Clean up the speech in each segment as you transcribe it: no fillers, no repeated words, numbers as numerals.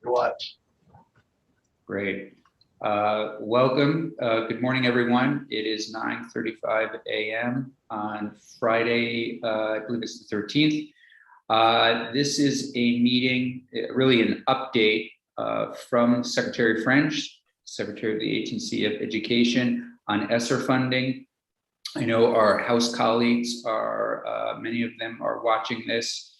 what. Great. Welcome. Good morning, everyone. It is 9:35 a.m. on Friday, I believe it's the 13th. This is a meeting, really an update from Secretary French, Secretary of the Agency of Education, on ESSER funding. I know our House colleagues are, many of them are watching this.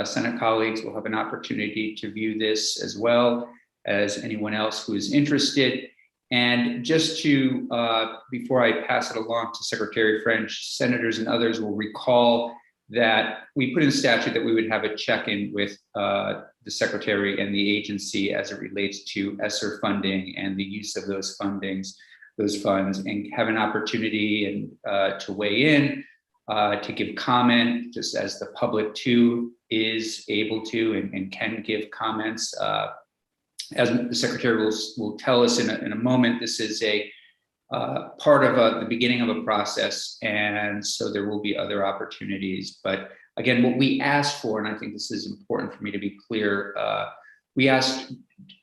Senate colleagues will have an opportunity to view this as well as anyone else who is interested. And just to, before I pass it along to Secretary French, senators and others will recall that we put in statute that we would have a check-in with the Secretary and the agency as it relates to ESSER funding and the use of those funds, and have an opportunity and to weigh in, to give comment, just as the public too is able to and can give comments. As the Secretary will tell us in a moment, this is a part of the beginning of a process, and so there will be other opportunities. But again, what we asked for, and I think this is important for me to be clear, we asked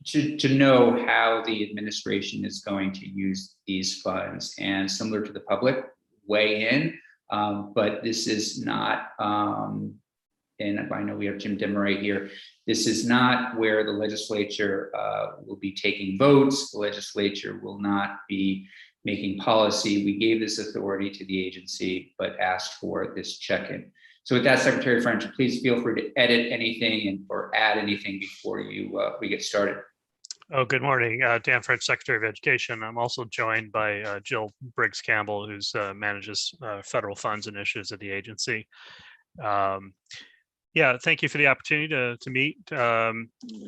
to know how the administration is going to use these funds, and similar to the public, weigh in, but this is not, and I know we have Jim Demeray here, this is not where the legislature will be taking votes. The legislature will not be making policy. We gave this authority to the agency, but asked for this check-in. So with that, Secretary French, please feel free to edit anything or add anything before we get started. Oh, good morning, Dan French, Secretary of Education. I'm also joined by Jill Briggs-Campbell, who manages federal funds initiatives at the agency. Yeah, thank you for the opportunity to meet.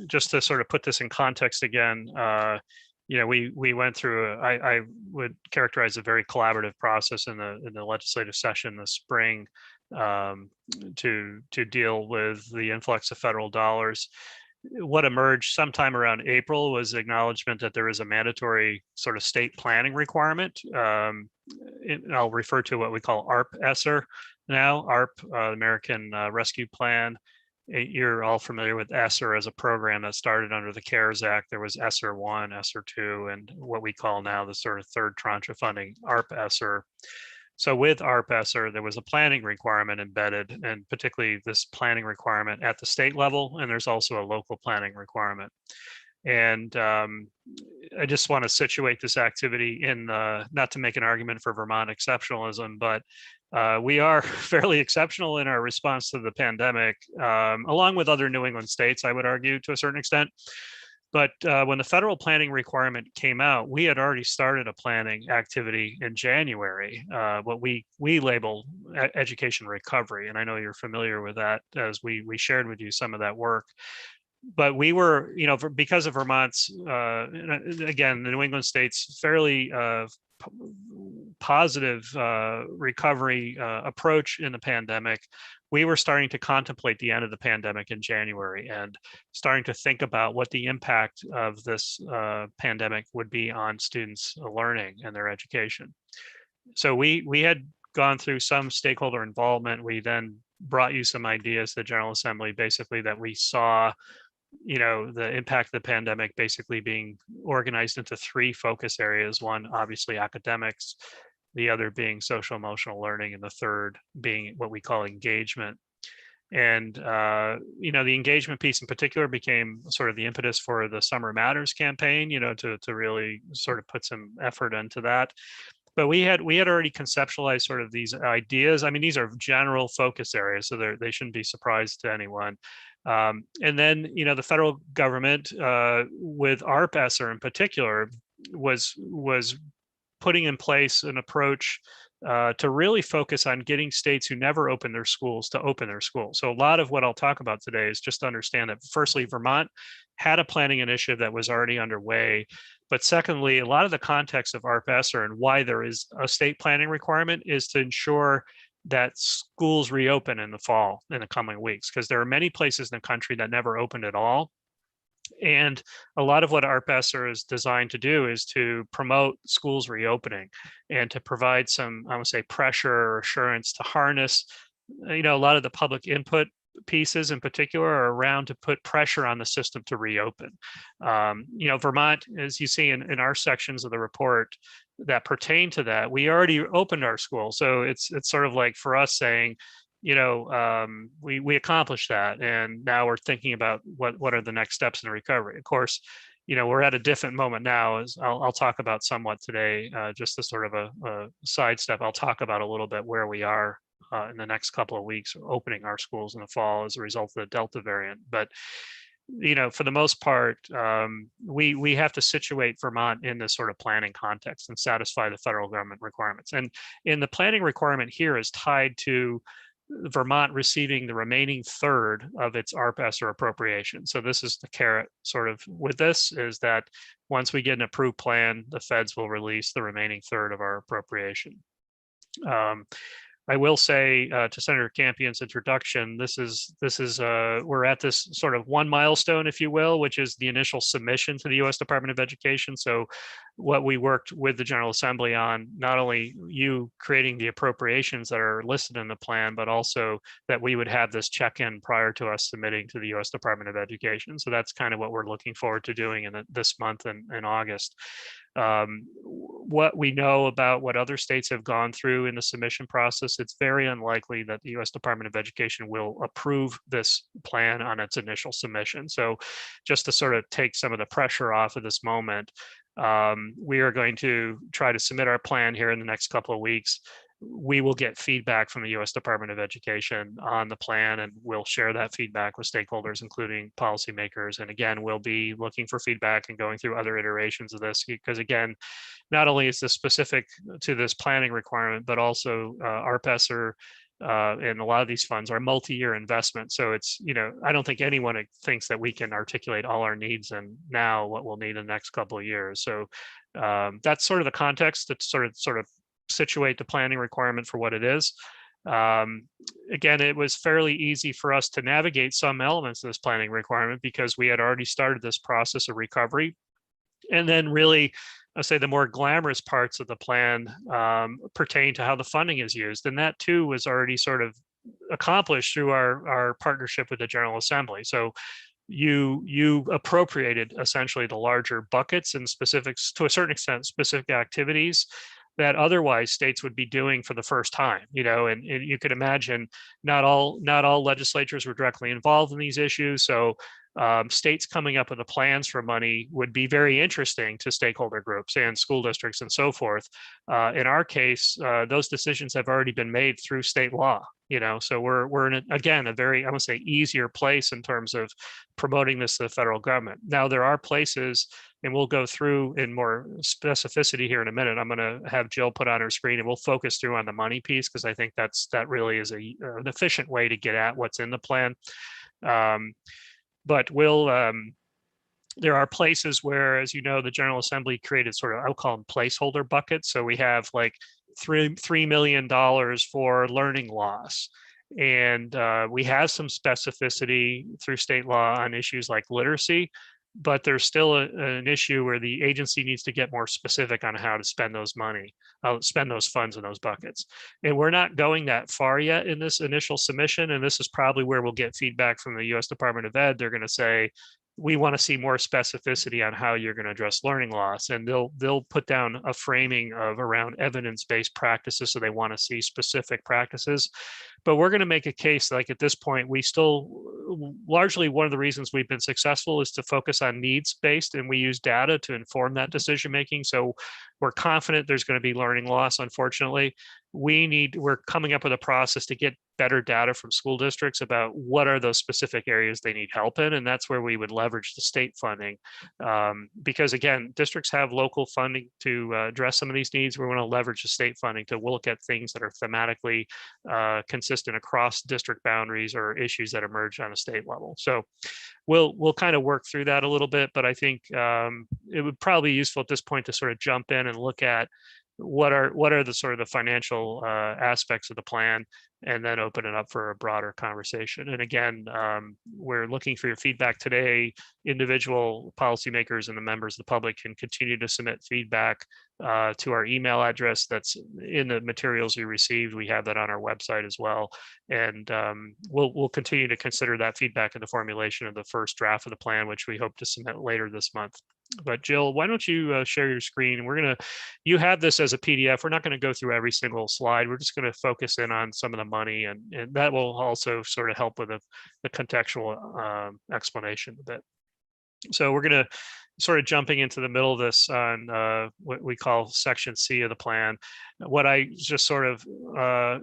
Just to sort of put this in context again, we went through, I would characterize a very collaborative process in the legislative session this spring to deal with the influx of federal dollars. What emerged sometime around April was acknowledgement that there is a mandatory sort of state planning requirement. I'll refer to what we call ARP-ESSER now, ARP, American Rescue Plan. You're all familiar with ESSER as a program that started under the CARES Act. There was ESSER 1, ESSER 2, and what we call now the sort of third tranche of funding, ARP-ESSER. So with ARP-ESSER, there was a planning requirement embedded, and particularly this planning requirement at the state level, and there's also a local planning requirement. And I just want to situate this activity in, not to make an argument for Vermont exceptionalism, but we are fairly exceptional in our response to the pandemic, along with other New England states, I would argue, to a certain extent. But when the federal planning requirement came out, we had already started a planning activity in January, what we label education recovery. And I know you're familiar with that, as we shared with you some of that work. But we were, because of Vermont's, again, the New England states, fairly positive recovery approach in the pandemic, we were starting to contemplate the end of the pandemic in January and starting to think about what the impact of this pandemic would be on students' learning and their education. So we had gone through some stakeholder involvement. We then brought you some ideas to the General Assembly, basically that we saw the impact of the pandemic basically being organized into three focus areas. One, obviously academics, the other being social emotional learning, and the third being what we call engagement. And, the engagement piece in particular became sort of the impetus for the Summer Matters campaign, to really sort of put some effort into that. But we had already conceptualized sort of these ideas. I mean, these are general focus areas, so they shouldn't be surprised to anyone. And then, the federal government, with ARP-ESSER in particular, was putting in place an approach to really focus on getting states who never opened their schools to open their schools. So a lot of what I'll talk about today is just to understand that, firstly, Vermont had a planning initiative that was already underway. But secondly, a lot of the context of ARP-ESSER and why there is a state planning requirement is to ensure that schools reopen in the fall, in the coming weeks, because there are many places in the country that never opened at all. And a lot of what ARP-ESSER is designed to do is to promote schools reopening and to provide some, I would say, pressure or assurance to harness, a lot of the public input pieces in particular are around to put pressure on the system to reopen. Vermont, as you see in our sections of the report that pertain to that, we already opened our school. So it's sort of like for us saying, we accomplished that, and now we're thinking about what are the next steps in the recovery. Of course, we're at a different moment now, as I'll talk about somewhat today, just as sort of a sidestep. I'll talk about a little bit where we are in the next couple of weeks, opening our schools in the fall as a result of the Delta variant. But for the most part, we have to situate Vermont in this sort of planning context and satisfy the federal government requirements. And in the planning requirement here is tied to Vermont receiving the remaining third of its ARP/ESSER appropriation. So this is the carrot sort of with this, is that once we get an approved plan, the feds will release the remaining third of our appropriation. I will say to Senator Campion's introduction, this is we're at this sort of one milestone, if you will, which is the initial submission to the U.S. Department of Education. So what we worked with the General Assembly on, not only you creating the appropriations that are listed in the plan, but also that we would have this check-in prior to us submitting to the U.S. Department of Education. So that's kind of what we're looking forward to doing in this month in August. What we know about what other states have gone through in the submission process, it's very unlikely that the U.S. Department of Education will approve this plan on its initial submission. So just to sort of take some of the pressure off of this moment, we are going to try to submit our plan here in the next couple of weeks. We will get feedback from the U.S. Department of Education on the plan, and we'll share that feedback with stakeholders, including policymakers. And again, we'll be looking for feedback and going through other iterations of this, because again, not only is this specific to this planning requirement, but also ARP/ESSER and a lot of these funds are multi-year investment. So it's, I don't think anyone thinks that we can articulate all our needs and now what we'll need in the next couple of years. So that's sort of the context to sort of situate the planning requirement for what it is. Again, it was fairly easy for us to navigate some elements of this planning requirement because we had already started this process of recovery. And then really, I say the more glamorous parts of the plan pertain to how the funding is used. And that too was already sort of accomplished through our partnership with the General Assembly. So you appropriated essentially the larger buckets and specifics, to a certain extent, specific activities that otherwise states would be doing for the first time, and you could imagine not all legislatures were directly involved in these issues. So states coming up with the plans for money would be very interesting to stakeholder groups and school districts and so forth. In our case, those decisions have already been made through state law, so we're in, again, a very, I would say, easier place in terms of promoting this to the federal government. Now, there are places, and we'll go through in more specificity here in a minute. I'm going to have Jill put on her screen and we'll focus through on the money piece, because I think that really is an efficient way to get at what's in the plan. But there are places where, as you know, the General Assembly created sort of, I'll call them placeholder buckets. So we have like $3 million for learning loss. And we have some specificity through state law on issues like literacy, but there's still an issue where the agency needs to get more specific on how to spend those funds in those buckets. And we're not going that far yet in this initial submission. And this is probably where we'll get feedback from the U.S. Department of Ed. They're going to say, we want to see more specificity on how you're going to address learning loss. And they'll put down a framing of around evidence-based practices. So they want to see specific practices. But we're going to make a case like at this point, we still, largely one of the reasons we've been successful is to focus on needs-based, and we use data to inform that decision-making. So we're confident there's going to be learning loss, unfortunately. We're coming up with a process to get better data from school districts about what are those specific areas they need help in. And that's where we would leverage the state funding. Because again, districts have local funding to address some of these needs. We want to leverage the state funding to look at things that are thematically consistent across district boundaries or issues that emerge on a state level. So we'll kind of work through that a little bit, but I think it would probably be useful at this point to sort of jump in and look at what are the sort of the financial aspects of the plan. and then open it up for a broader conversation. And again, we're looking for your feedback today. Individual policymakers and the members of the public can continue to submit feedback to our email address that's in the materials you received. We have that on our website as well. And we'll continue to consider that feedback in the formulation of the first draft of the plan, which we hope to submit later this month. But Jill, why don't you share your screen? You have this as a PDF. We're not going to go through every single slide. We're just going to focus in on some of the money, and that will also sort of help with the contextual explanation a bit. So we're going to sort of jumping into the middle of this on what we call section C of the plan. What I just sort of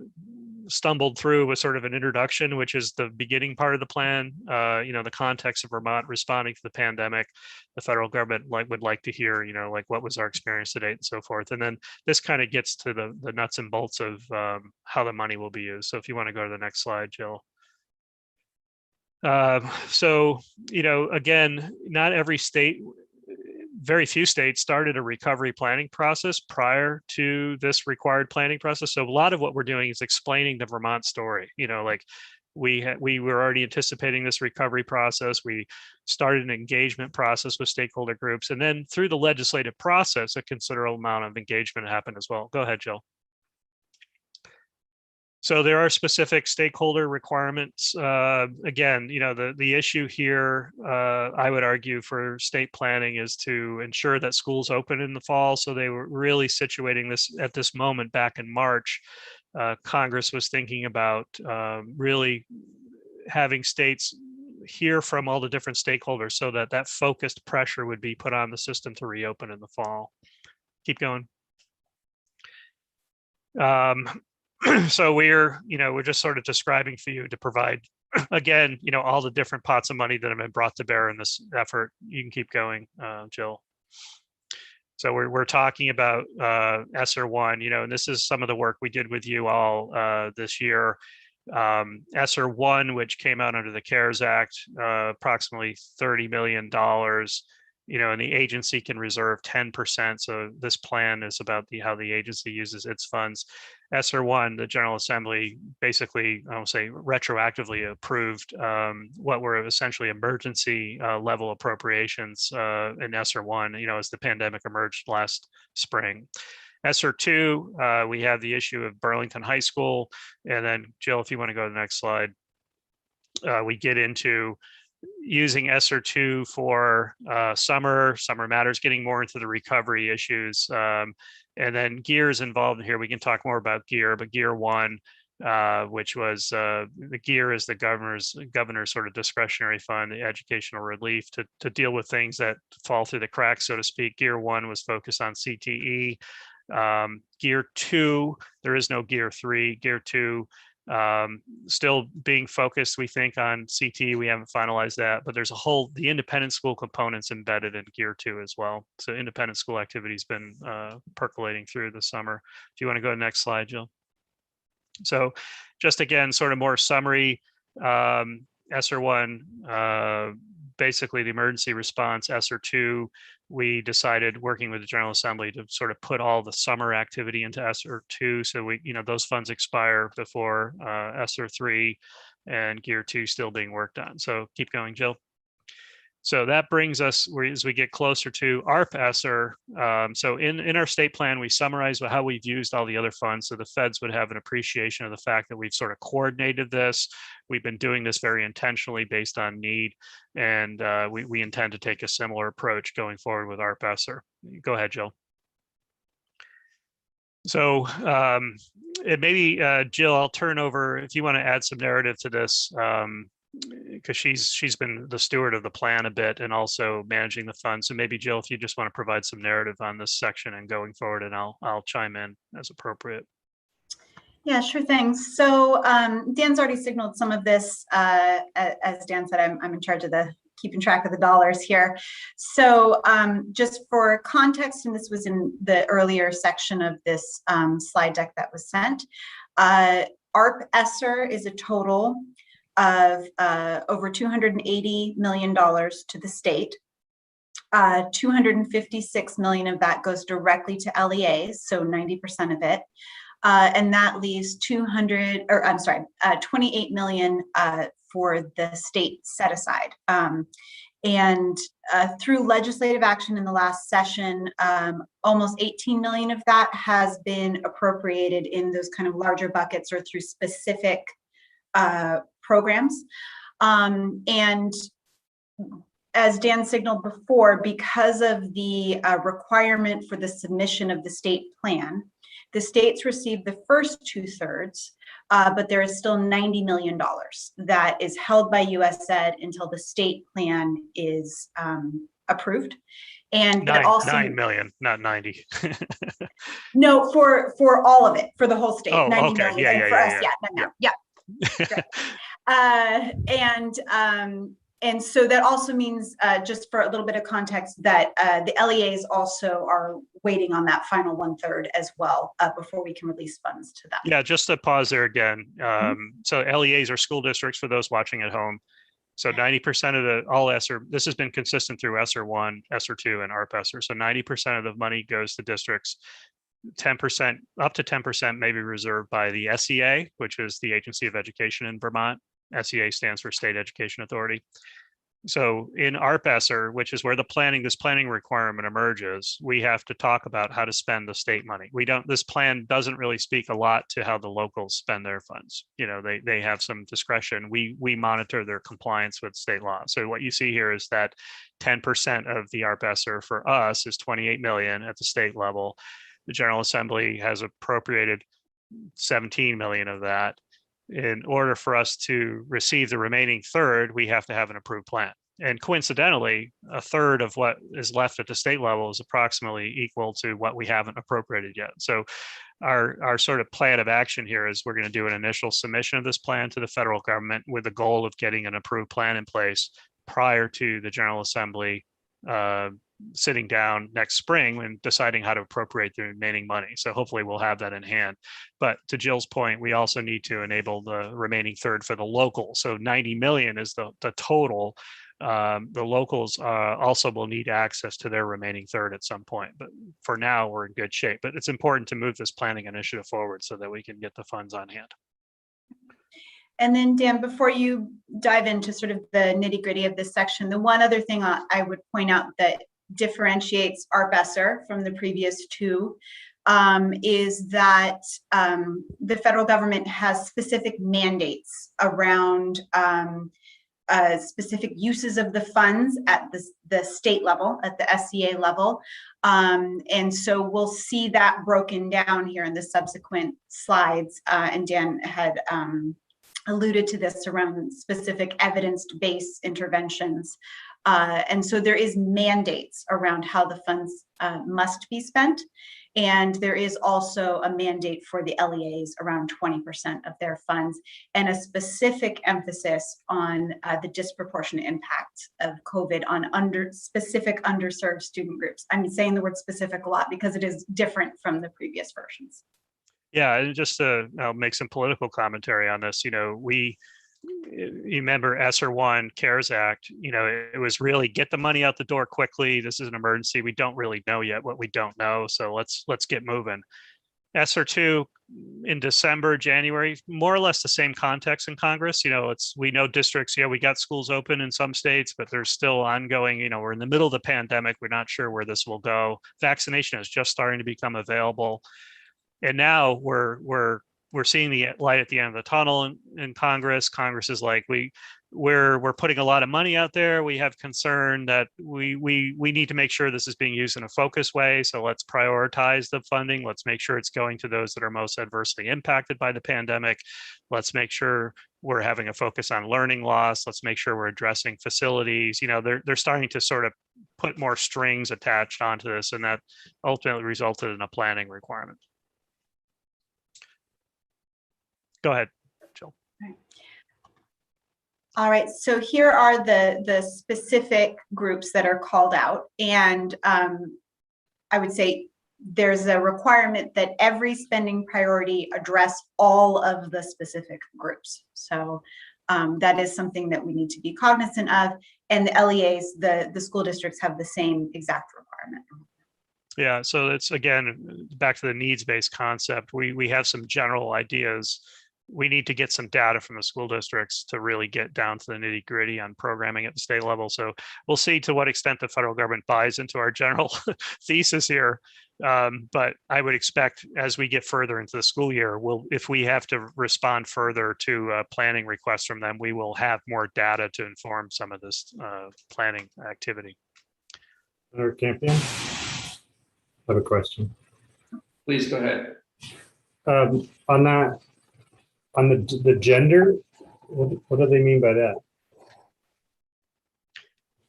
stumbled through was sort of an introduction, which is the beginning part of the plan. The context of Vermont responding to the pandemic. The federal government would like to hear, like what was our experience to date and so forth. And then this kind of gets to the nuts and bolts of how the money will be used. So if you want to go to the next slide, Jill. So, again, not every state, very few states started a recovery planning process prior to this required planning process. So a lot of what we're doing is explaining the Vermont story. Like we were already anticipating this recovery process. We started an engagement process with stakeholder groups, and then through the legislative process, a considerable amount of engagement happened as well. Go ahead, Jill. So there are specific stakeholder requirements. Again, the issue here, I would argue for state planning is to ensure that schools open in the fall. So they were really situating this at this moment back in March. Congress was thinking about really having states hear from all the different stakeholders so that that focused pressure would be put on the system to reopen in the fall. Keep going. So we're just sort of describing for you to provide, again, all the different pots of money that have been brought to bear in this effort. You can keep going, Jill. So we're talking about ESSER 1, and this is some of the work we did with you all this year. ESSER 1, which came out under the CARES Act, approximately $30 million. And the agency can reserve 10%. So this plan is about how the agency uses its funds. ESSER 1, the General Assembly basically, I will say, retroactively approved what were essentially emergency level appropriations in ESSER 1, as the pandemic emerged last spring. ESSER 2, we have the issue of Burlington High School. And then, Jill, if you want to go to the next slide, we get into using ESSER 2 for summer matters, getting more into the recovery issues. And then GEAR is involved in here. We can talk more about GEAR, but GEAR 1, which was the GEAR is the governor's sort of discretionary fund, the educational relief to deal with things that fall through the cracks, so to speak. GEAR 1 was focused on CTE. GEAR 2, there is no GEAR 3. GEAR 2, still being focused, we think, on CTE. We haven't finalized that, but there's the independent school components embedded in GEAR 2 as well. So independent school activity has been percolating through the summer. If you want to go to the next slide, Jill. So just again, sort of more summary, ESSER 1, basically the emergency response. ESSER 2, we decided, working with the General Assembly, to sort of put all the summer activity into ESSER 2. So those funds expire before ESSER 3, and GEAR 2 still being worked on. So keep going, Jill. So that brings us, as we get closer to ARP ESSER. So in our state plan, we summarize how we've used all the other funds, so the feds would have an appreciation of the fact that we've sort of coordinated this. We've been doing this very intentionally based on need, and we intend to take a similar approach going forward with ARP ESSER. Go ahead, Jill. So maybe, Jill, I'll turn over if you want to add some narrative to this, because she's been the steward of the plan a bit and also managing the fund. So maybe, Jill, if you just want to provide some narrative on this section and going forward, and I'll chime in as appropriate. Yeah, sure thing. So Dan's already signaled some of this. As Dan said, I'm in charge of keeping track of the dollars here. So just for context, and this was in the earlier section of this slide deck that was sent, ARP ESSER is a total of over $280 million to the state. 256 million of that goes directly to LEAs, so 90% of it. And that leaves 28 million for the state set aside. And through legislative action in the last session, almost 18 million of that has been appropriated in those kind of larger buckets or through specific programs. And as Dan signaled before, because of the requirement for the submission of the state plan, the states received the first 2/3, but there is still $90 million that is held by USED until the state plan is approved. And that also 9 million, not 90. No, for all of it, for the whole state. Oh, 90 okay. million. Yeah, For us, yeah. And so that also means, just for a little bit of context, that the LEAs also are waiting on that final 1/3 as well before we can release funds to them. Yeah, just to pause there again. So LEAs are school districts for those watching at home. So 90% of all ESSER, this has been consistent through ESSER 1, ESSER 2, and ARP ESSER. So 90% of the money goes to districts. 10%, up to 10% may be reserved by the SEA, which is the Agency of Education in Vermont. SEA stands for State Education Authority. So in ARP ESSER, which is where this planning requirement emerges, we have to talk about how to spend the state money. This plan doesn't really speak a lot to how the locals spend their funds. You know, they have some discretion. We monitor their compliance with state law. So what you see here is that 10% of the ARP ESSER for us is 28 million at the state level. The General Assembly has appropriated 17 million of that. In order for us to receive the remaining third, we have to have an approved plan. And coincidentally, a third of what is left at the state level is approximately equal to what we haven't appropriated yet. So our sort of plan of action here is we're going to do an initial submission of this plan to the federal government with the goal of getting an approved plan in place prior to the General Assembly sitting down next spring and deciding how to appropriate the remaining money. So hopefully we'll have that in hand. But to Jill's point, we also need to enable the remaining third for the local. So 90 million is the total. The locals also will need access to their remaining third at some point. But for now, we're in good shape. But it's important to move this planning initiative forward so that we can get the funds on hand. And then Dan, before you dive into sort of the nitty gritty of this section, the one other thing I would point out that differentiates ARP ESSER from the previous two is that the federal government has specific mandates around specific uses of the funds at the state level, at the SEA level. And so we'll see that broken down here in the subsequent slides. And Dan had alluded to this around specific evidence-based interventions. And so there is mandates around how the funds must be spent. And there is also a mandate for the LEAs around 20% of their funds, and a specific emphasis on the disproportionate impact of COVID on specific underserved student groups. I'm saying the word specific a lot because it is different from the previous versions. Yeah, and just to make some political commentary on this, you remember ESSER 1, CARES Act, it was really get the money out the door quickly. This is an emergency. We don't really know yet what we don't know. So let's get moving. ESSER 2 in December, January, more or less the same context in Congress. We know districts, we got schools open in some states, but there's still ongoing, we're in the middle of the pandemic. We're not sure where this will go. Vaccination is just starting to become available. And now we're seeing the light at the end of the tunnel in Congress. Congress is like, we're putting a lot of money out there. We have concern that we need to make sure this is being used in a focused way. So let's prioritize the funding. Let's make sure it's going to those that are most adversely impacted by the pandemic. Let's make sure we're having a focus on learning loss. Let's make sure we're addressing facilities. They're starting to sort of put more strings attached onto this, and that ultimately resulted in a planning requirement. Go ahead, Jill. All right, so here are the specific groups that are called out. And I would say there's a requirement that every spending priority address all of the specific groups. So that is something that we need to be cognizant of. And the LEAs, the school districts have the same exact requirement. Yeah, so it's again back to the needs-based concept. We have some general ideas. We need to get some data from the school districts to really get down to the nitty-gritty on programming at the state level. So we'll see to what extent the federal government buys into our general thesis here. But I would expect as we get further into the school year, if we have to respond further to planning requests from them, we will have more data to inform some of this planning activity. Senator Campion, I have a question. Please go ahead. On that, on the gender, what do they mean by that?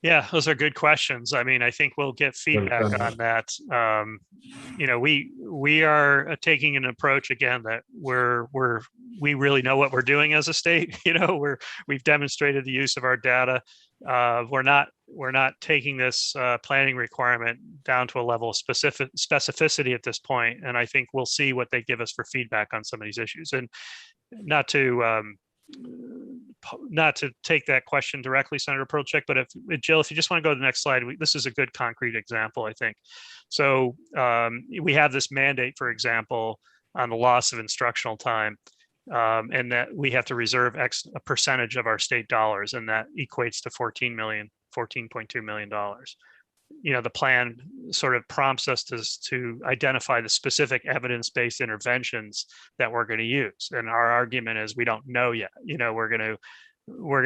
Yeah, those are good questions. I mean, I think we'll get feedback on that. You know, we are taking an approach again that we really know what we're doing as a state. You know, we've demonstrated the use of our data. We're not taking this planning requirement down to a level of specificity at this point, and I think we'll see what they give us for feedback on some of these issues. And not to take that question directly, Senator Perlchik, but Jill, if you just want to go to the next slide, this is a good concrete example, I think. So we have this mandate, for example, on the loss of instructional time, and that we have to reserve a percentage of our state dollars, and that equates to $14.2 million. You know, the plan sort of prompts us to identify the specific evidence-based interventions that we're going to use. And our argument is we don't know yet. You know, we're going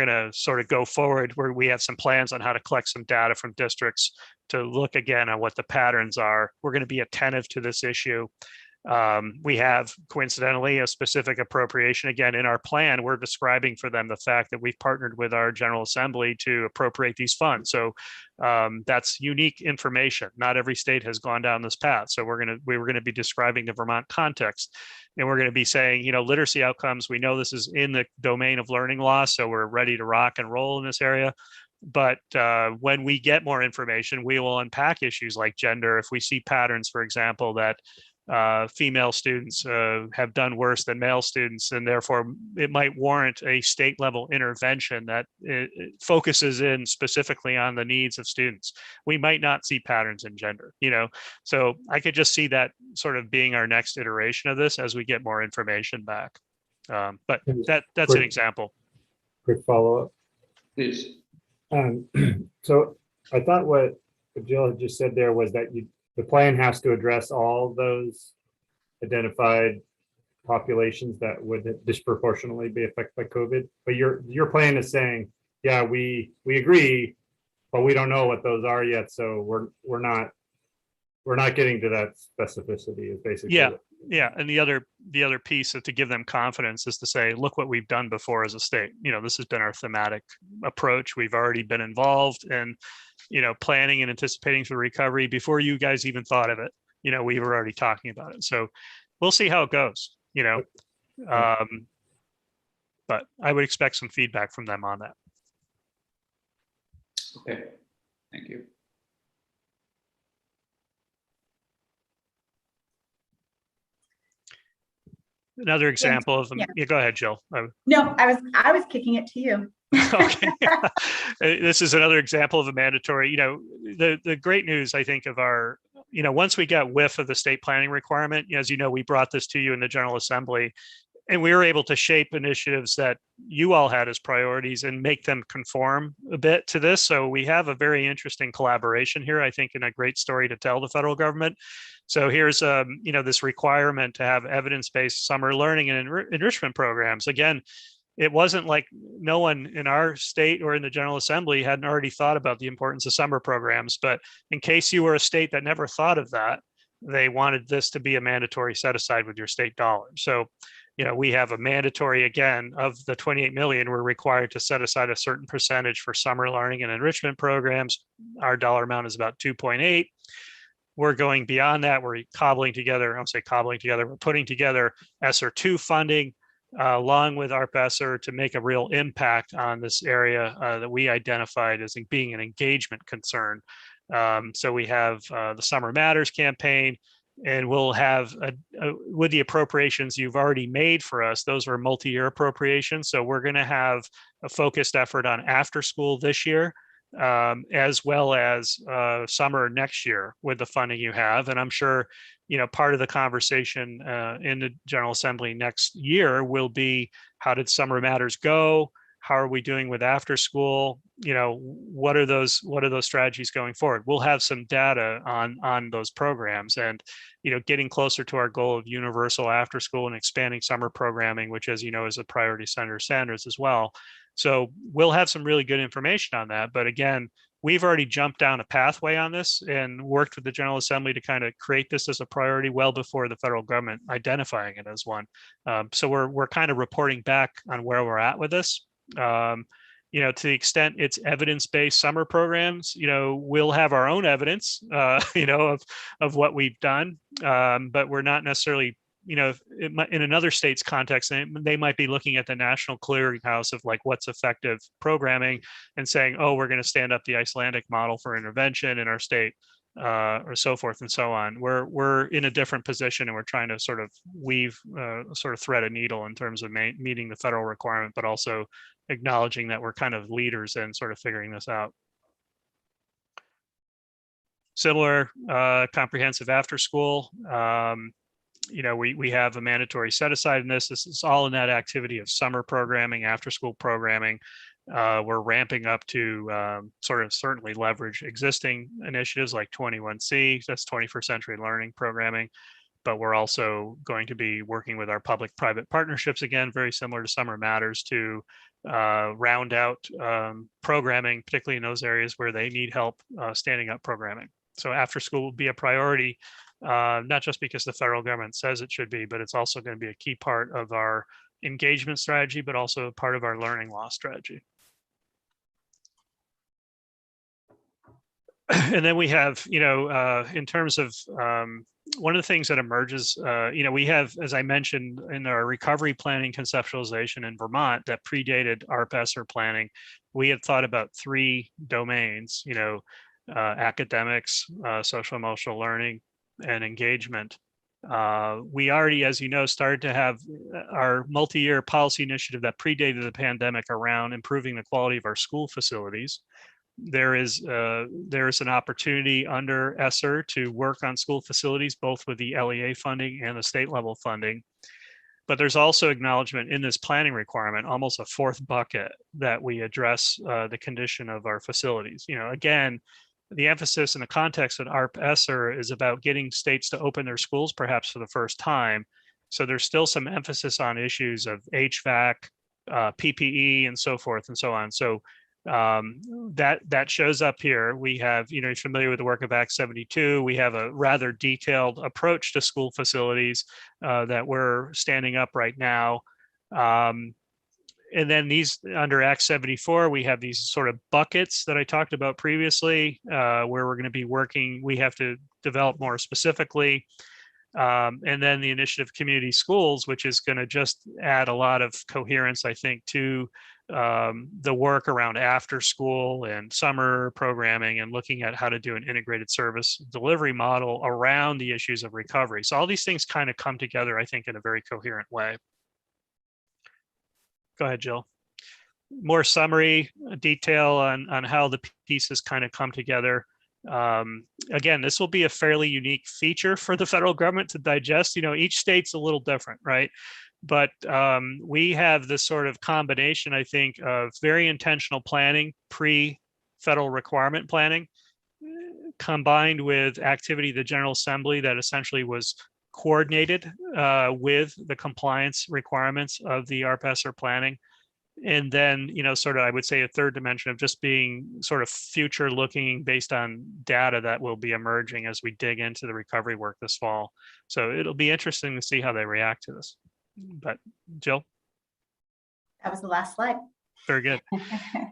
to sort of go forward where we have some plans on how to collect some data from districts to look again at what the patterns are. We're going to be attentive to this issue. We have coincidentally a specific appropriation. Again, in our plan, we're describing for them the fact that we've partnered with our General Assembly to appropriate these funds. So that's unique information. Not every state has gone down this path. So we were going to be describing the Vermont context, and we're going to be saying, you know, literacy outcomes. We know this is in the domain of learning loss, so we're ready to rock and roll in this area. But when we get more information, we will unpack issues like gender. If we see patterns, for example, that female students have done worse than male students, and therefore it might warrant a state level intervention that it focuses in specifically on the needs of students. We might not see patterns in gender, you know, so I could just see that sort of being our next iteration of this as we get more information back. But that's an example. Quick follow-up. Please. So I thought what Jill had just said there was that the plan has to address all those identified populations that would disproportionately be affected by COVID. But your plan is saying, yeah, we agree, but we don't know what those are yet. So we're not getting to that specificity is basically. Yeah. And the other piece of to give them confidence is to say, look what we've done before as a state. You know, this has been our thematic approach. We've already been involved in, you know, planning and anticipating for recovery before you guys even thought of it. You know, we were already talking about it. So we'll see how it goes, you know. But I would expect some feedback from them on that. Okay, thank you. Another example of them. Yeah, go ahead, Jill. No, I was kicking it to you. Okay. This is another example of a mandatory, you know, the great news, I think, of our, you know, once we got whiff of the state planning requirement, as you know, we brought this to you in the General Assembly, and we were able to shape initiatives that you all had as priorities and make them conform a bit to this. So we have a very interesting collaboration here, I think, and a great story to tell the federal government. So here's, you know, this requirement to have evidence-based summer learning and enrichment programs. Again, it wasn't like no one in our state or in the General Assembly hadn't already thought about the importance of summer programs. But in case you were a state that never thought of that, they wanted this to be a mandatory set aside with your state dollars. So, you know, we have a mandatory, again, of the 28 million, we're required to set aside a certain percentage for summer learning and enrichment programs. Our dollar amount is about 2.8. We're going beyond that. We're cobbling together, I don't say cobbling together, we're putting together ESSER 2 funding along with ARP ESSER to make a real impact on this area that we identified as being an engagement concern. So we have the Summer Matters campaign, and we'll have, with the appropriations you've already made for us, those were multi-year appropriations. So we're going to have a focused effort on after school this year. as well as summer next year with the funding you have. And I'm sure, part of the conversation in the General Assembly next year will be, how did summer matters go? How are we doing with after school? What are those strategies going forward? We'll have some data on those programs, and getting closer to our goal of universal after school and expanding summer programming, which, as you know, is a priority, Senator Sanders, as well. So we'll have some really good information on that. But again, we've already jumped down a pathway on this and worked with the General Assembly to kind of create this as a priority well before the federal government identifying it as one. So we're kind of reporting back on where we're at with this. To the extent it's evidence-based summer programs, we'll have our own evidence, of what we've done, but we're not necessarily, in another state's context, they might be looking at the national clearinghouse of like what's effective programming and saying, oh, we're going to stand up the Icelandic model for intervention in our state, or so forth and so on. We're in a different position, and we're trying to sort of weave, sort of thread a needle in terms of meeting the federal requirement, but also acknowledging that we're kind of leaders in sort of figuring this out. Similar, comprehensive after school. We have a mandatory set aside in this. This is all in that activity of summer programming, after school programming. We're ramping up to sort of certainly leverage existing initiatives like 21C, that's 21st century learning programming. But we're also going to be working with our public-private partnerships, again, very similar to Summer Matters, to round out programming, particularly in those areas where they need help standing up programming. So after school will be a priority, not just because the federal government says it should be, but it's also going to be a key part of our engagement strategy, but also part of our learning loss strategy. And then we have, in terms of one of the things that emerges, we have, as I mentioned, in our recovery planning conceptualization in Vermont that predated ARP-ESSER planning, we had thought about 3 domains, academics, social emotional learning, and engagement. We already, as you know, started to have our multi-year policy initiative that predated the pandemic around improving the quality of our school facilities. There is an opportunity under ESSER to work on school facilities, both with the LEA funding and the state level funding. But there's also acknowledgement in this planning requirement, almost a 4th bucket, that we address the condition of our facilities. Again, the emphasis in the context of ARP-ESSER is about getting states to open their schools, perhaps for the first time. So there's still some emphasis on issues of HVAC, PPE, and so forth and so on. So that shows up here. We have, you're familiar with the work of Act 72. We have a rather detailed approach to school facilities that we're standing up right now. And then these, under Act 74, we have these sort of buckets that I talked about previously, where we're going to be working. We have to develop more specifically. And then the initiative community schools, which is going to just add a lot of coherence, I think, to the work around after school and summer programming, and looking at how to do an integrated service delivery model around the issues of recovery. So all these things kind of come together, I think, in a very coherent way. Go ahead, Jill. More summary detail on how the pieces kind of come together. Again, this will be a fairly unique feature for the federal government to digest. Each state's a little different, right? But we have this sort of combination, I think, of very intentional planning, pre-federal requirement planning, combined with activity of the General Assembly that essentially was coordinated with the compliance requirements of the ARP-ESSER planning. And then, sort of, I would say a third dimension of just being sort of future looking based on data that will be emerging as we dig into the recovery work this fall. So it'll be interesting to see how they react to this. But Jill? That was the last slide. Very good.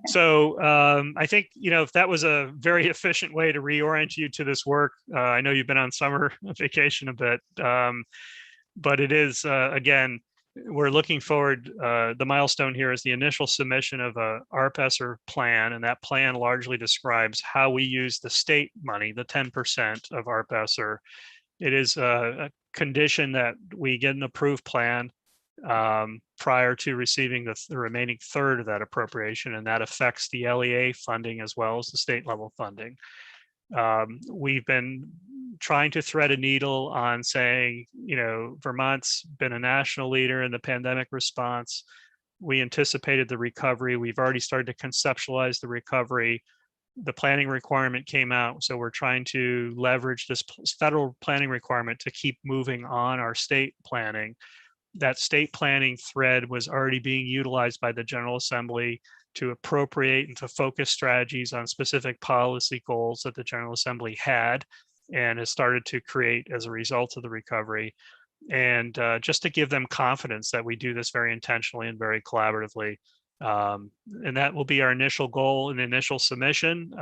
So I think, if that was a very efficient way to reorient you to this work, I know you've been on summer vacation a bit, but it is, again, we're looking forward. The milestone here is the initial submission of a ARP-ESSER plan, and that plan largely describes how we use the state money, the 10% of ARP-ESSER. It is a condition that we get an approved plan. prior to receiving the remaining third of that appropriation, and that affects the LEA funding as well as the state level funding. We've been trying to thread a needle on saying, you know, Vermont's been a national leader in the pandemic response. We anticipated the recovery. We've already started to conceptualize the recovery. The planning requirement came out, so we're trying to leverage this federal planning requirement to keep moving on our state planning. That state planning thread was already being utilized by the General Assembly to appropriate and to focus strategies on specific policy goals that the General Assembly had and has started to create as a result of the recovery. And just to give them confidence that we do this very intentionally and very collaboratively. And that will be our initial goal and initial submission.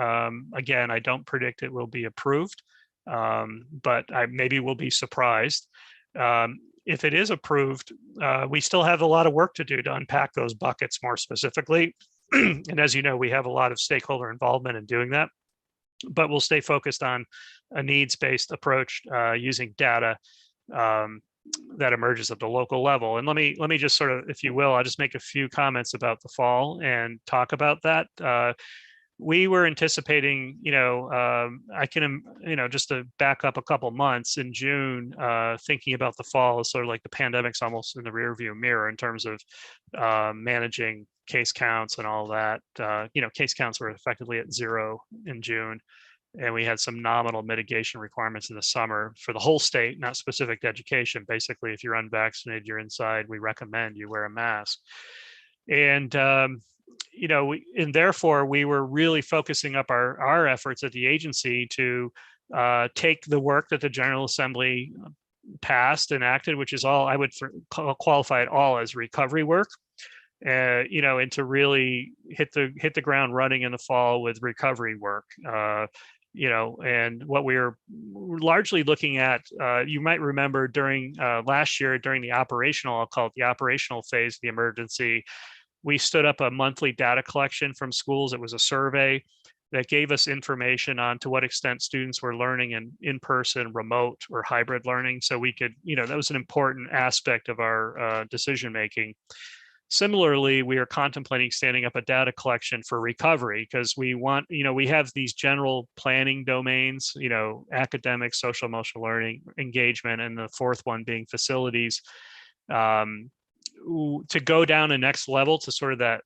Again, I don't predict it will be approved, but maybe we'll be surprised. If it is approved, we still have a lot of work to do to unpack those buckets more specifically. And as you know, we have a lot of stakeholder involvement in doing that, but we'll stay focused on a needs-based approach using data that emerges at the local level. And let me just sort of, if you will, I'll just make a few comments about the fall and talk about that. We were anticipating, just to back up a couple months in June, thinking about the fall is sort of like the pandemic's almost in the rearview mirror in terms of managing case counts and all that. Case counts were effectively at 0 in June, and we had some nominal mitigation requirements in the summer for the whole state, not specific to education. Basically, if you're unvaccinated, you're inside, we recommend you wear a mask. And and therefore we were really focusing up our efforts at the agency to take the work that the General Assembly passed and acted, which is all, I would qualify it all as recovery work, and to really hit the ground running in the fall with recovery work. And what we were largely looking at, you might remember during last year, during the operational, I'll call it the operational phase of the emergency, we stood up a monthly data collection from schools. It was a survey that gave us information on to what extent students were learning in person, remote, or hybrid learning. So we could, that was an important aspect of our decision making. Similarly, we are contemplating standing up a data collection for recovery because we want, we have these general planning domains, academic, social, emotional learning, engagement, and the fourth one being facilities. To go down a next level to sort of that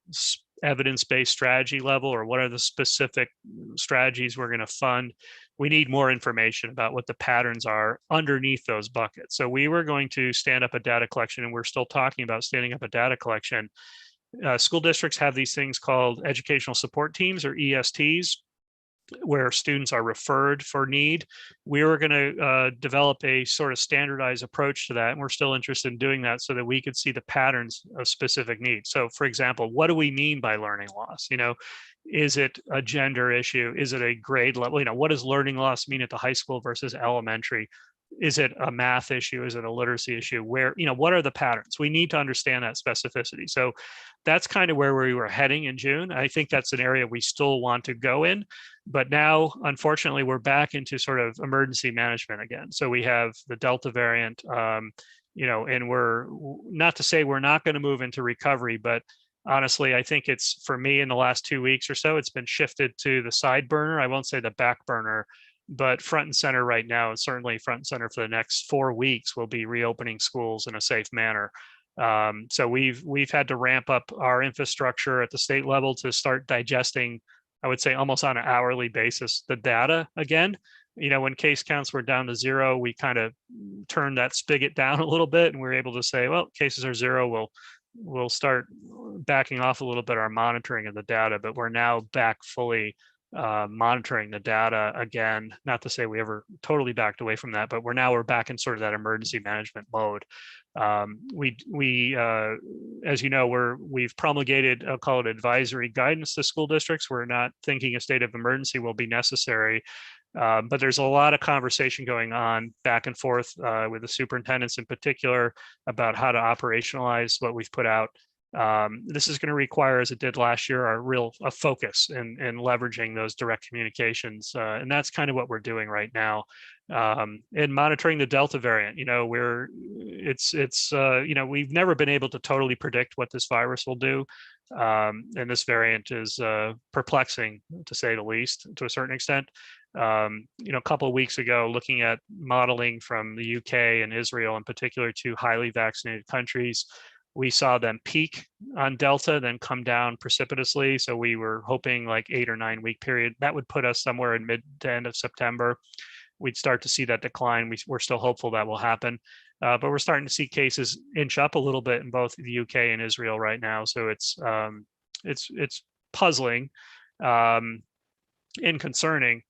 evidence-based strategy level, or what are the specific strategies we're going to fund, we need more information about what the patterns are underneath those buckets. So we were going to stand up a data collection, and we're still talking about standing up a data collection. School districts have these things called educational support teams, or ESTs, where students are referred for need. We were going to develop a sort of standardized approach to that, and we're still interested in doing that so that we could see the patterns of specific needs. So, for example, what do we mean by learning loss? Is it a gender issue? Is it a grade level? What does learning loss mean at the high school versus elementary? Is it a math issue? Is it a literacy issue? Where, what are the patterns? We need to understand that specificity. So that's kind of where we were heading in June. I think that's an area we still want to go in, but now, unfortunately, we're back into sort of emergency management again. So we have the Delta variant, and we're not to say we're not going to move into recovery, but honestly, I think it's, for me, in the last 2 weeks or so, it's been shifted to the side burner. I won't say the back burner, but front and center right now, and certainly front and center for the next 4 weeks, will be reopening schools in a safe manner. So we've had to ramp up our infrastructure at the state level to start digesting, I would say almost on an hourly basis, the data again. When case counts were down to 0, we kind of turned that spigot down a little bit, and we were able to say, well, cases are 0, we'll start backing off a little bit our monitoring of the data, but we're now back fully monitoring the data again. Not to say we ever totally backed away from that, but we're back in sort of that emergency management mode. We as you know, we've promulgated, I'll call it advisory guidance to school districts. We're not thinking a state of emergency will be necessary, but there's a lot of conversation going on back and forth with the superintendents in particular about how to operationalize what we've put out. This is going to require, as it did last year, a focus in leveraging those direct communications. And that's kind of what we're doing right now. and monitoring the Delta variant. You know, we've never been able to totally predict what this virus will do. And this variant is perplexing, to say the least, to a certain extent. A couple of weeks ago, looking at modeling from the UK and Israel in particular, two highly vaccinated countries, we saw them peak on Delta, then come down precipitously. So we were hoping like 8 or 9 week period. That would put us somewhere in mid to end of September. We'd start to see that decline. We're still hopeful that will happen. But we're starting to see cases inch up a little bit in both the UK and Israel right now. So it's puzzling and concerning.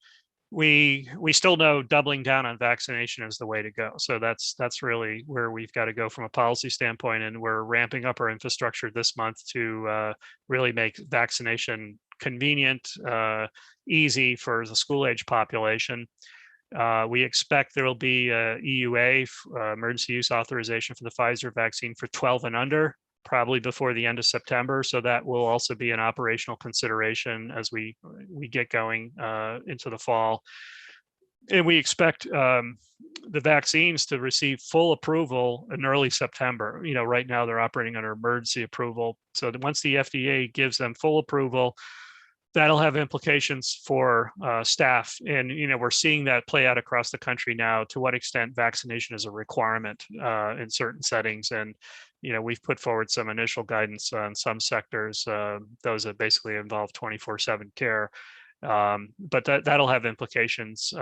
We still know doubling down on vaccination is the way to go. So that's really where we've got to go from a policy standpoint. And we're ramping up our infrastructure this month to really make vaccination convenient, easy for the school age population. We expect there will be a EUA, emergency use authorization for the Pfizer vaccine for 12 and under, probably before the end of September. So that will also be an operational consideration as we get going into the fall. And we expect the vaccines to receive full approval in early September. You know, right now they're operating under emergency approval. So that once the FDA gives them full approval, that'll have implications for staff. And, we're seeing that play out across the country now, to what extent vaccination is a requirement in certain settings. And, we've put forward some initial guidance on some sectors, those that basically involve 24/7 care. But that'll have implications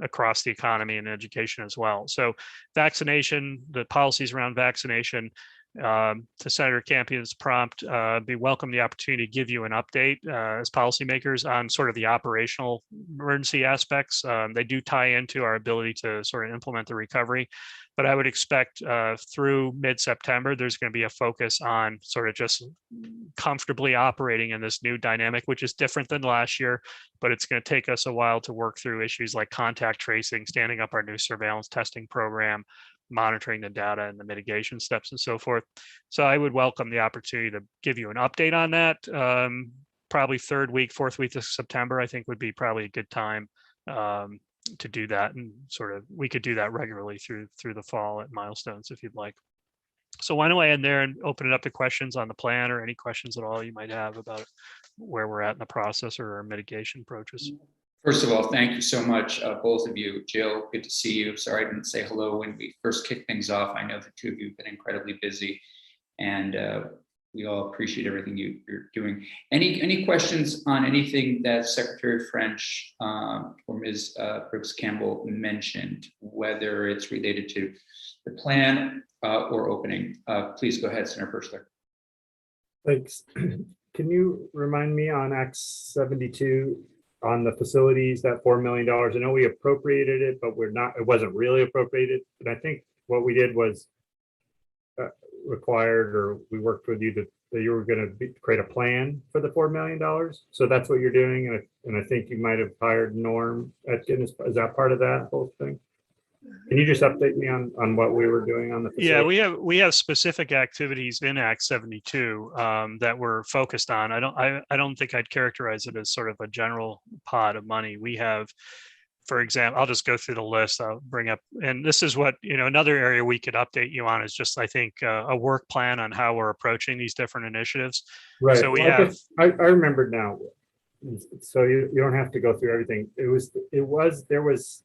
across the economy and education as well. So vaccination, the policies around vaccination, to Senator Campion's prompt, we welcome the opportunity to give you an update as policymakers on sort of the operational emergency aspects. They do tie into our ability to sort of implement the recovery, but I would expect through mid-September, there's going to be a focus on sort of just comfortably operating in this new dynamic, which is different than last year, but it's going to take us a while to work through issues like contact tracing, standing up our new surveillance testing program, monitoring the data and the mitigation steps and so forth. So I would welcome the opportunity to give you an update on that. Probably third week, fourth week of September, I think would be probably a good time to do that. And sort of, we could do that regularly through the fall at milestones if you'd like. So why don't I end there and open it up to questions on the plan, or any questions at all you might have about where we're at in the process or our mitigation approaches. First of all, thank you so much, both of you. Jill, good to see you. Sorry I didn't say hello when we first kicked things off. I know the two of you have been incredibly busy, and we all appreciate everything you're doing. Any questions on anything that Secretary French or Ms. Brooks Campbell mentioned, whether it's related to the plan or opening? Please go ahead, Senator Birchler. Thanks. Can you remind me on Act 72 on the facilities, that $4 million? I know we appropriated it, but it wasn't really appropriated. And I think what we did was required, or we worked with you that you were going to create a plan for the $4 million. So that's what you're doing. And I think you might have hired Norm Atkins. Is that part of that whole thing? Can you just update me on what we were doing on the facility? Yeah, we have specific activities in Act 72 that we're focused on. I don't think I'd characterize it as sort of a general pot of money. We have, for example, I'll just go through the list. I'll bring up, and this is what, another area we could update you on is just, I think, a work plan on how we're approaching these different initiatives. Right. So I remembered now. So you don't have to go through everything. There was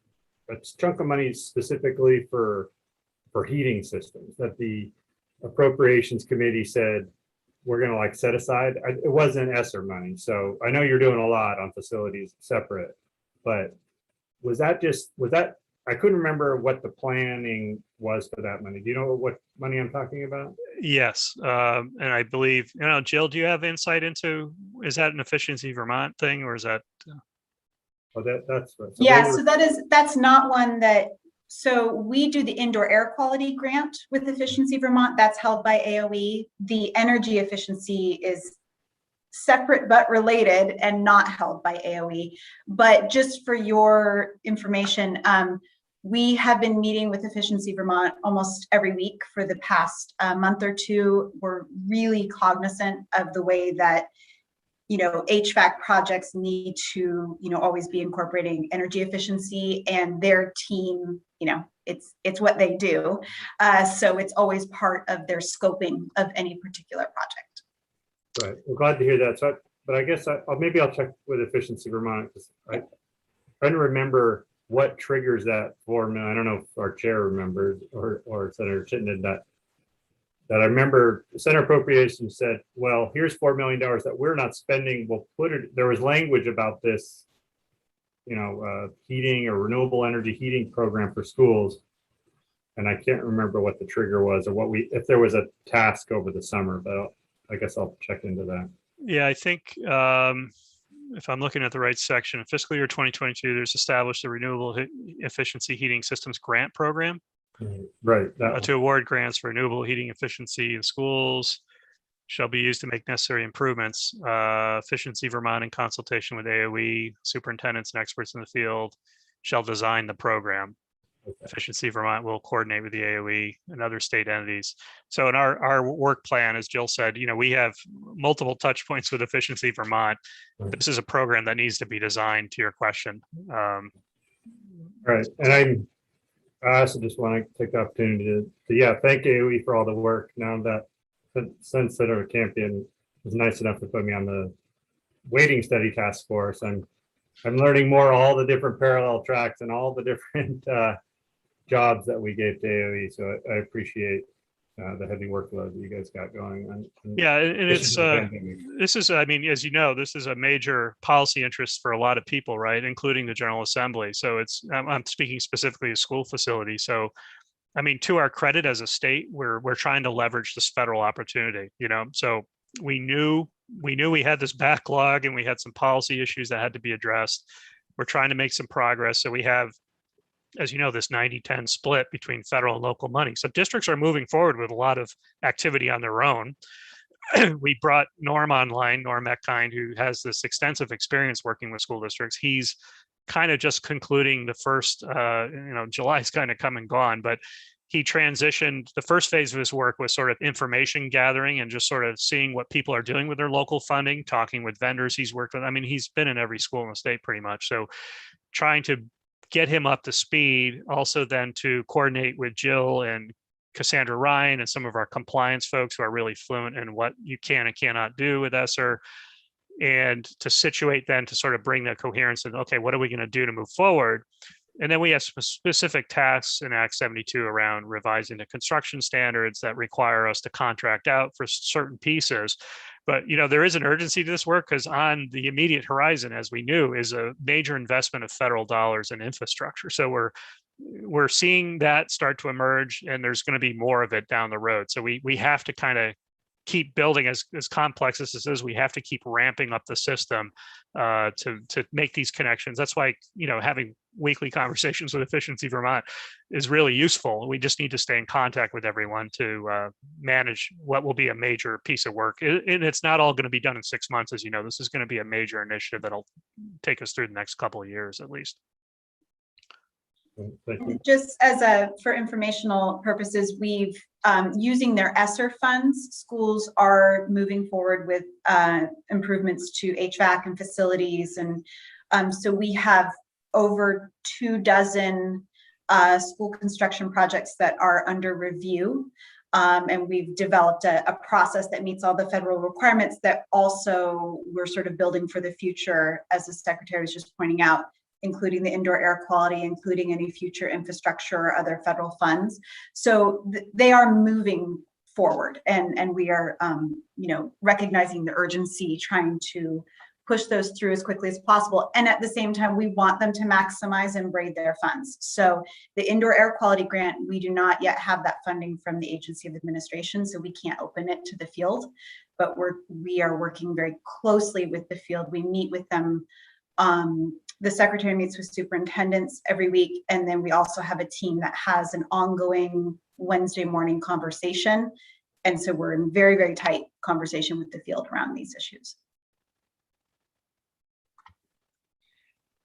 a chunk of money specifically for heating systems that the Appropriations Committee said we're going to set aside. It wasn't ESSER money. So I know you're doing a lot on facilities separate, but was that I couldn't remember what the planning was for that money. Do you know what money I'm talking about? Yes. And I believe, Jill, do you have insight into, is that an Efficiency Vermont thing, or is that? Oh, that's right. So that's not one that, so we do the indoor air quality grant with Efficiency Vermont. That's held by AOE. The energy efficiency is separate but related and not held by AOE. But just for your information, we have been meeting with Efficiency Vermont almost every week for the past month or two. We're really cognizant of the way that HVAC projects need to, always be incorporating energy efficiency, and their team, it's what they do. So it's always part of their scoping of any particular project. Right. I'm glad to hear that. So, but I guess maybe I'll check with Efficiency Vermont. I'm trying to remember what triggers that for me. I don't know if our chair remembers or Senator Chittenden that I remember Senate Appropriations said, well, here's $4 million that we're not spending. We'll put it, there was language about this, heating or renewable energy heating program for schools. And I can't remember what the trigger was or if there was a task over the summer, but I guess I'll check into that. Yeah, I think if I'm looking at the right section, in fiscal year 2022, there's established a renewable efficiency heating systems grant program. Right. To award grants for renewable heating efficiency in schools shall be used to make necessary improvements. Efficiency Vermont, in consultation with AOE, superintendents and experts in the field, shall design the program. Okay. Efficiency Vermont will coordinate with the AOE and other state entities. So in our work plan, as Jill said, we have multiple touch points with Efficiency Vermont. This is a program that needs to be designed, to your question. Right. And I also just want to take the opportunity to thank AOE for all the work. Now that since Senator Campion was nice enough to put me on the waiting study task force, I'm learning more all the different parallel tracks and all the different jobs that we gave to AOE. So I appreciate the heavy workload that you guys got going on. Yeah, and this is, I mean, as you know, this is a major policy interest for a lot of people, right, including the General Assembly. So I'm speaking specifically of school facilities. So, I mean, to our credit as a state, we're trying to leverage this federal opportunity. So we knew we had this backlog and we had some policy issues that had to be addressed. We're trying to make some progress. So we have, as you know, this 90-10 split between federal and local money. So districts are moving forward with a lot of activity on their own. We brought Norm online, Norm Eckkind, who has this extensive experience working with school districts. He's kind of just concluding the first, July's kind of come and gone, but he transitioned. The first phase of his work was sort of information gathering and just sort of seeing what people are doing with their local funding, talking with vendors he's worked with. I mean, he's been in every school in the state pretty much. So trying to get him up to speed, also then to coordinate with Jill and Cassandra Ryan and some of our compliance folks who are really fluent in what you can and cannot do with ESSER, and to situate then to sort of bring that coherence and, okay, what are we going to do to move forward? And then we have specific tasks in Act 72 around revising the construction standards that require us to contract out for certain pieces. But, there is an urgency to this work because on the immediate horizon, as we knew, is a major investment of federal dollars in infrastructure. So we're seeing that start to emerge, and there's going to be more of it down the road. So we have to kind of keep building, as complex as this is. We have to keep ramping up the system to make these connections. That's why, having weekly conversations with Efficiency Vermont is really useful. We just need to stay in contact with everyone to manage what will be a major piece of work. And it's not all going to be done in 6 months. As you know, this is going to be a major initiative that'll take us through the next couple of years at least. Just for informational purposes, we've using their ESSER funds, schools are moving forward with improvements to HVAC and facilities. And so we have over 24 school construction projects that are under review. And we've developed a process that meets all the federal requirements that also we're sort of building for the future, as the secretary was just pointing out, including the indoor air quality, including any future infrastructure or other federal funds. So they are moving forward, and we are, recognizing the urgency, trying to push those through as quickly as possible. And at the same time, we want them to maximize and braid their funds. So the indoor air quality grant, we do not yet have that funding from the Agency of Administration, so we can't open it to the field, but we are working very closely with the field. We meet with them. The secretary meets with superintendents every week, and then we also have a team that has an ongoing Wednesday morning conversation. And so we're in very, very tight conversation with the field around these issues.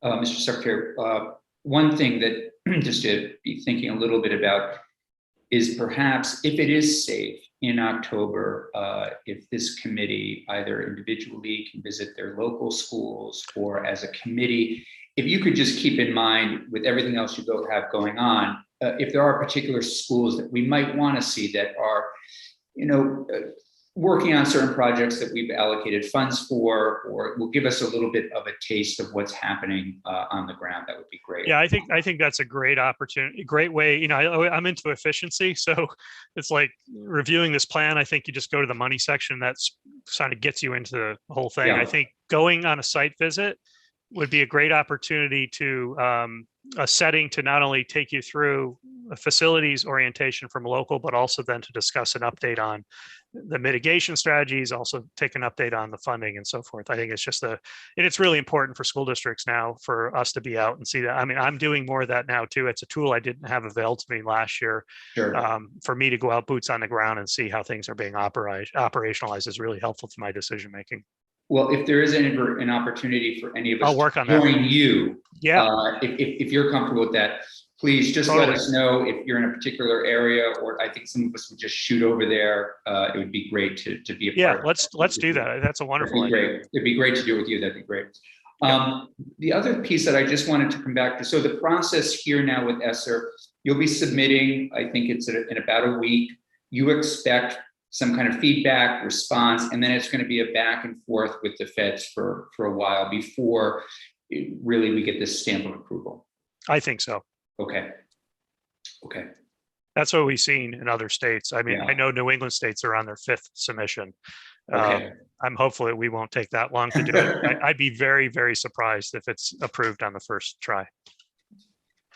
Mr. Secretary, one thing that just to be thinking a little bit about, is perhaps, if it is safe in October, if this committee either individually can visit their local schools or as a committee, if you could just keep in mind with everything else you both have going on, if there are particular schools that we might want to see that are, working on certain projects that we've allocated funds for, or will give us a little bit of a taste of what's happening on the ground, that would be great. Yeah, I think that's a great opportunity, great way. I'm into efficiency, so it's like reviewing this plan. I think you just go to the money section. That's kind of gets you into the whole thing. Yeah. I think going on a site visit would be a great opportunity to a setting to not only take you through a facilities orientation from local, but also then to discuss an update on the mitigation strategies, also take an update on the funding and so forth. I think it's just it's really important for school districts now for us to be out and see that. I mean, I'm doing more of that now too. It's a tool I didn't have available to me last year. Sure. For me to go out boots on the ground and see how things are being operationalized is really helpful to my decision making. Well, if there is an opportunity for any of us I'll work to on that. join you, Yeah. If you're comfortable with that, please just let us know if you're in a particular area, or I think some of us would just shoot over there. It would be great to be a part of. Let's do that. That's a wonderful idea. Great. It'd be great to do it with you. That'd be great. The other piece that I just wanted to come back to, so the process here now with ESSER, you'll be submitting, I think it's in about a week. You expect some kind of feedback, response, and then it's going to be a back and forth with the feds for a while before really we get this stamp of approval. I think so. Okay. That's what we've seen in other states. I mean, Yeah. I know New England states are on their 5th submission. Okay. I'm hopeful that we won't take that long to do it. I'd be very, very surprised if it's approved on the first try.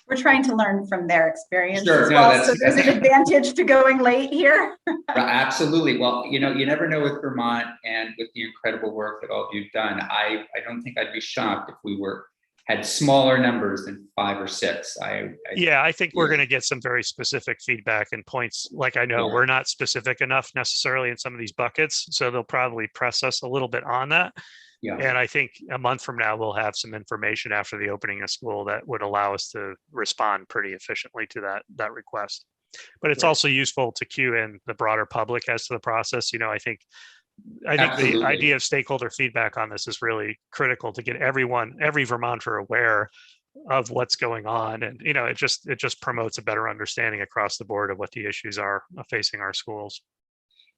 We're trying to learn from their experience Sure, as no, well. So there's an advantage to going late here. Absolutely. Well, you never know with Vermont and with the incredible work that all of you've done. I don't think I'd be shocked if we had smaller numbers than 5 or 6. I think we're going to get some very specific feedback and points. Like, I know we're not specific enough necessarily in some of these buckets, so they'll probably press us a little bit on that. Yeah. And I think a month from now, we'll have some information after the opening of school that would allow us to respond pretty efficiently to that request. But it's also useful to cue in the broader public as to the process. I think Absolutely. the idea of stakeholder feedback on this is really critical to get every Vermonter aware of what's going on. And, it just promotes a better understanding across the board of what the issues are facing our schools.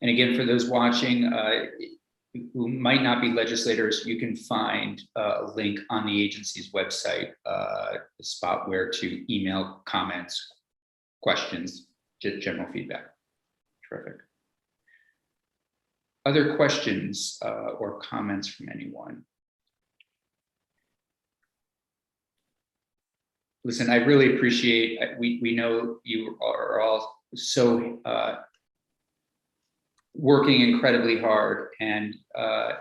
And again, for those watching, who might not be legislators, you can find a link on the agency's website, the spot where to email comments, questions, general feedback. Terrific. Other questions or comments from anyone? Listen, I really appreciate, we know you are all so working incredibly hard, and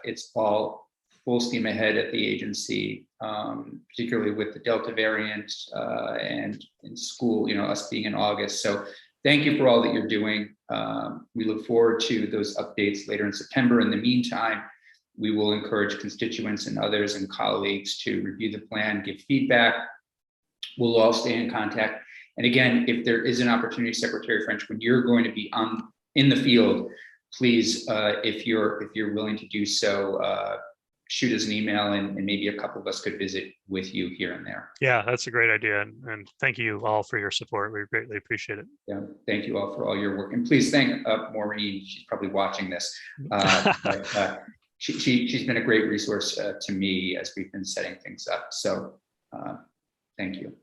it's all full steam ahead at the agency, particularly with the Delta variant and in school, us being in August. So thank you for all that you're doing. We look forward to those updates later in September. In the meantime, we will encourage constituents and others and colleagues to review the plan, give feedback. We'll all stay in contact. And again, if there is an opportunity, Secretary French, when you're going to be in the field, please, if you're willing to do so, shoot us an email, and maybe a couple of us could visit with you here and there. Yeah, that's a great idea. And thank you all for your support. We greatly appreciate it. Yeah, thank you all for all your work. And please thank Maureen. She's probably watching this. She's been a great resource to me as we've been setting things up. So thank you.